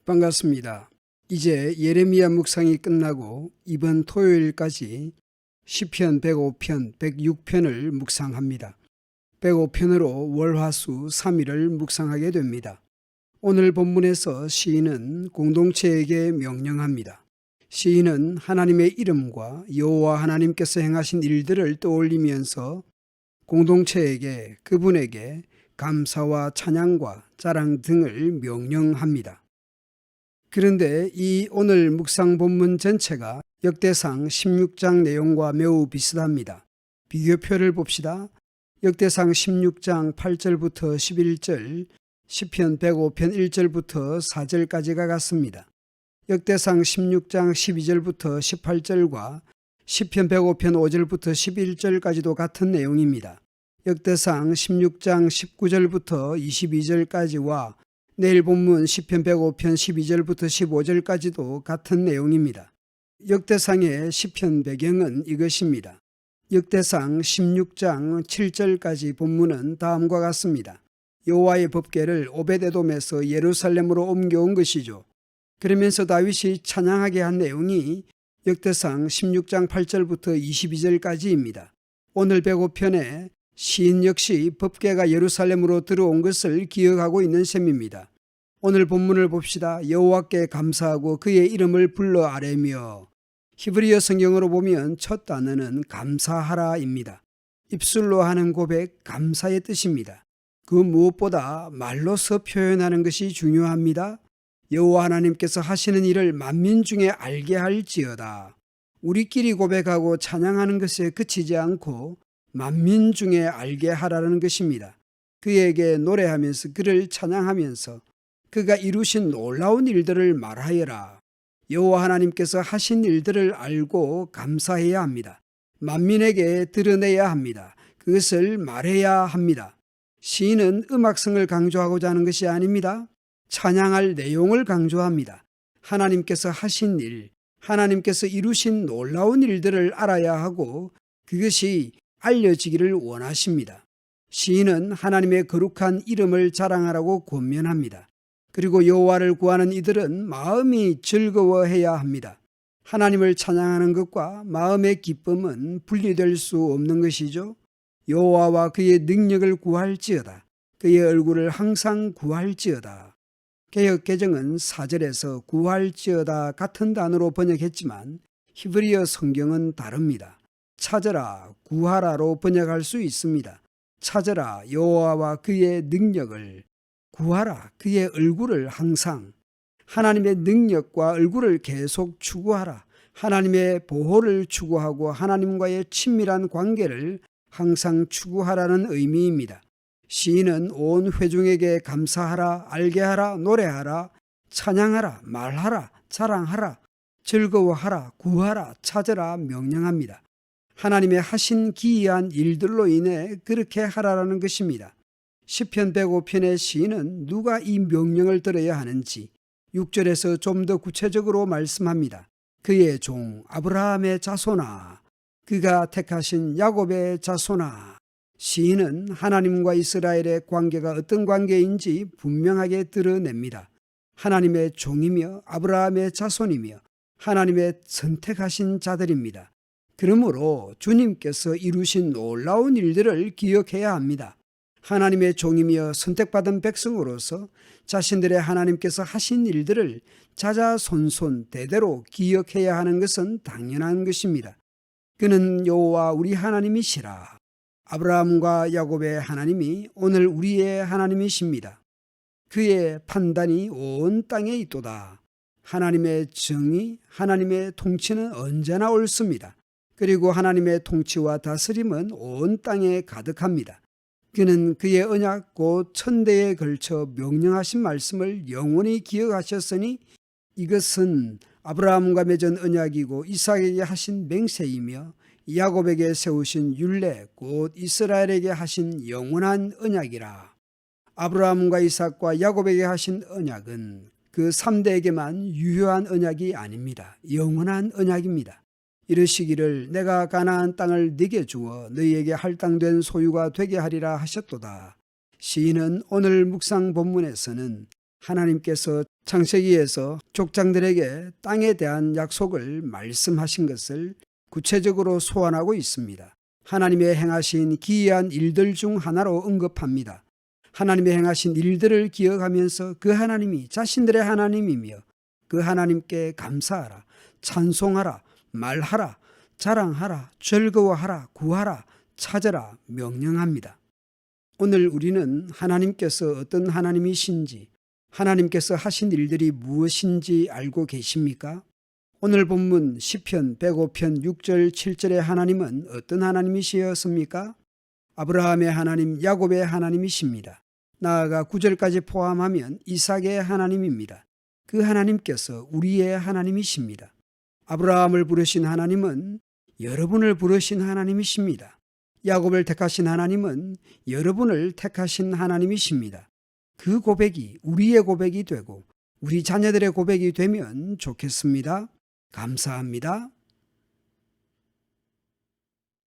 반갑습니다. 이제 예레미야 묵상이 끝나고 이번 토요일까지 시편 105편, 106편을 묵상합니다. 105편으로 월화수 3일을 묵상하게 됩니다. 오늘 본문에서 시인은 공동체에게 명령합니다. 시인은 하나님의 이름과 여호와 하나님께서 행하신 일들을 떠올리면서 공동체에게 그분에게 감사와 찬양과 자랑 등을 명령합니다. 그런데 이 오늘 묵상 본문 전체가 역대상 16장 내용과 매우 비슷합니다. 비교표를 봅시다. 역대상 16장 8절부터 11절, 시편 105편 1절부터 4절까지가 같습니다. 역대상 16장 12절부터 18절과 시편 105편 5절부터 11절까지도 같은 내용입니다. 역대상 16장 19절부터 22절까지와 내일 본문 시편 105편 12절부터 15절까지도 같은 내용입니다. 역대상의 시편 배경은 이것입니다. 역대상 16장 7절까지 본문은 다음과 같습니다. 여호와의 법궤를 오벳에돔에서 예루살렘으로 옮겨온 것이죠. 그러면서 다윗이 찬양하게 한 내용이 역대상 16장 8절부터 22절까지입니다. 오늘 105편에 시인 역시 법궤가 예루살렘으로 들어온 것을 기억하고 있는 셈입니다. 오늘 본문을 봅시다. 여호와께 감사하고 그의 이름을 불러 아뢰며, 히브리어 성경으로 보면 첫 단어는 감사하라입니다. 입술로 하는 고백, 감사의 뜻입니다. 그 무엇보다 말로서 표현하는 것이 중요합니다. 여호와 하나님께서 하시는 일을 만민 중에 알게 할지어다. 우리끼리 고백하고 찬양하는 것에 그치지 않고 만민 중에 알게 하라는 것입니다. 그에게 노래하면서 그를 찬양하면서 그가 이루신 놀라운 일들을 말하여라. 여호와 하나님께서 하신 일들을 알고 감사해야 합니다. 만민에게 드러내야 합니다. 그것을 말해야 합니다. 시인은 음악성을 강조하고자 하는 것이 아닙니다. 찬양할 내용을 강조합니다. 하나님께서 하신 일, 하나님께서 이루신 놀라운 일들을 알아야 하고 그것이 알려지기를 원하십니다. 시인은 하나님의 거룩한 이름을 자랑하라고 권면합니다. 그리고 여호와를 구하는 이들은 마음이 즐거워해야 합니다. 하나님을 찬양하는 것과 마음의 기쁨은 분리될 수 없는 것이죠. 여호와와 그의 능력을 구할지어다. 그의 얼굴을 항상 구할지어다. 개역개정은 4절에서 구할지어다 같은 단어로 번역했지만 히브리어 성경은 다릅니다. 찾으라, 구하라로 번역할 수 있습니다. 찾으라, 여호와와 그의 능력을, 구하라, 그의 얼굴을 항상. 하나님의 능력과 얼굴을 계속 추구하라. 하나님의 보호를 추구하고 하나님과의 친밀한 관계를 항상 추구하라는 의미입니다. 시인은 온 회중에게 감사하라, 알게 하라, 노래하라, 찬양하라, 말하라, 자랑하라, 즐거워하라, 구하라, 찾으라 명령합니다. 하나님의 하신 기이한 일들로 인해 그렇게 하라라는 것입니다. 시편 105편의 시인은 누가 이 명령을 들어야 하는지 6절에서 좀 더 구체적으로 말씀합니다. 그의 종 아브라함의 자손아, 그가 택하신 야곱의 자손아. 시인은 하나님과 이스라엘의 관계가 어떤 관계인지 분명하게 드러냅니다. 하나님의 종이며 아브라함의 자손이며 하나님의 선택하신 자들입니다. 그러므로 주님께서 이루신 놀라운 일들을 기억해야 합니다. 하나님의 종이며 선택받은 백성으로서 자신들의 하나님께서 하신 일들을 자자손손 대대로 기억해야 하는 것은 당연한 것입니다. 그는 여호와 우리 하나님이시라. 아브라함과 야곱의 하나님이 오늘 우리의 하나님이십니다. 그의 판단이 온 땅에 있도다. 하나님의 정의, 하나님의 통치는 언제나 옳습니다. 그리고 하나님의 통치와 다스림은 온 땅에 가득합니다. 그는 그의 언약 곧 천대에 걸쳐 명령하신 말씀을 영원히 기억하셨으니 이것은 아브라함과 맺은 언약이고 이삭에게 하신 맹세이며 야곱에게 세우신 율례 곧 이스라엘에게 하신 영원한 언약이라. 아브라함과 이삭과 야곱에게 하신 언약은 그 3대에게만 유효한 언약이 아닙니다. 영원한 언약입니다. 이르시기를 내가 가나안 땅을 네게 주어 너희에게 할당된 소유가 되게 하리라 하셨도다. 시인은 오늘 묵상 본문에서는 하나님께서 창세기에서 족장들에게 땅에 대한 약속을 말씀하신 것을 구체적으로 소환하고 있습니다. 하나님의 행하신 기이한 일들 중 하나로 언급합니다. 하나님의 행하신 일들을 기억하면서 그 하나님이 자신들의 하나님이며 그 하나님께 감사하라, 찬송하라, 말하라, 자랑하라, 즐거워하라, 구하라, 찾아라, 명령합니다. 오늘 우리는 하나님께서 어떤 하나님이신지, 하나님께서 하신 일들이 무엇인지 알고 계십니까? 오늘 본문 시편 105편 6절 7절의 하나님은 어떤 하나님이시었습니까? 아브라함의 하나님, 야곱의 하나님이십니다. 나아가 9절까지 포함하면 이삭의 하나님입니다. 그 하나님께서 우리의 하나님이십니다. 아브라함을 부르신 하나님은 여러분을 부르신 하나님이십니다. 야곱을 택하신 하나님은 여러분을 택하신 하나님이십니다. 그 고백이 우리의 고백이 되고 우리 자녀들의 고백이 되면 좋겠습니다. 감사합니다.